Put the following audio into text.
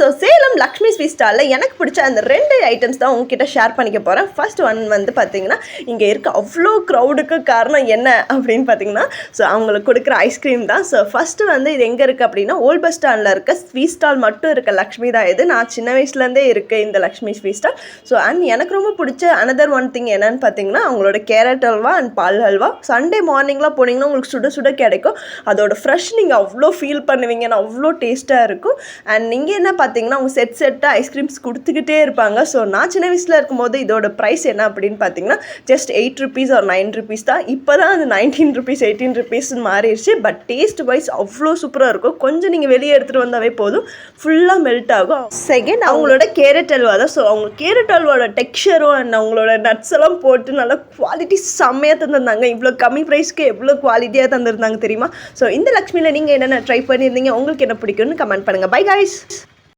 So Salem Lakshmi sweet ஸ்டாலில் எனக்கு பிடிச்ச அந்த 2 ஐட்டம்ஸ் தான் உங்ககிட்ட ஷேர் பண்ணிக்க போகிறேன். ஃபர்ஸ்ட் ஒன் வந்து பார்த்தீங்கன்னா, இங்கே இருக்க அவ்வளோ க்ரௌடுக்கு காரணம் என்ன அப்படின்னு பார்த்தீங்கன்னா, ஸோ அவங்களுக்கு கொடுக்குற ஐஸ்கிரீம் தான். ஸோ ஃபஸ்ட்டு வந்து இது எங்கே இருக்குது அப்படின்னா, ஓல்ட் பஸ் ஸ்டாண்டில் இருக்க ஸ்வீட் ஸ்டால் மட்டும் இருக்க லக்ஷ்மி தான் இது. நான் சின்ன வயசுலேருந்தே இருக்குது இந்த Lakshmi sweet stall. So and எனக்கு ரொம்ப பிடிச்ச அனதர் ஒன் திங் என்னன்னு பார்த்தீங்கன்னா, அவங்களோட கேரட் ஹல்வா அண்ட் பால் ஹல்வா. சண்டே மார்னிங்லாம் போனீங்கன்னா உங்களுக்கு சுட சுட கிடைக்கும். அதோட ஃப்ரெஷ் நீங்கள் அவ்வளோ ஃபீல் பண்ணுவீங்க, அவ்வளோ டேஸ்ட்டாக இருக்கும். அண்ட் நீங்கள் என்ன பார்த்தீங்கன்னா, அவங்க செட்டாக ஐஸ்கிரீம்ஸ் கொடுத்துக்கிட்டே இருப்பாங்க. ஸோ நான் சின்ன வயசில் இருக்கும்போது இதோட ப்ரைஸ் என்ன அப்படின்னு பார்த்தீங்கன்னா, ஜஸ்ட் 8 rupees or 9 rupees தான். இப்போ தான் அது 19 rupees 18 rupees மாறிடுச்சு. பட் டேஸ்ட் வைஸ் அவ்வளோ சூப்பராக இருக்கும். கொஞ்சம் நீங்கள் வெளியே எடுத்துகிட்டு வந்தாவே போதும், ஃபுல்லாக மெல்ட் ஆகும். செகண்ட் அவங்களோட கேரட் அல்வா தான். ஸோ அவங்க கேரட் அல்வாவோட டெக்ஸ்சரும் அண்ட் அவங்களோட நட்ஸ் எல்லாம் போட்டு நல்லா குவாலிட்டி செம்மையாக தந்திருந்தாங்க. இவ்வளோ கம்மி ப்ரைஸ்க்கு எவ்வளோ குவாலிட்டியாக தந்திருந்தாங்க தெரியுமா? ஸோ இந்த லக்ஷ்மியில் நீங்கள் என்னென்ன ட்ரை பண்ணியிருந்தீங்க, உங்களுக்கு என்ன பிடிக்கும்னு கமெண்ட் பண்ணுங்கள். Bye guys.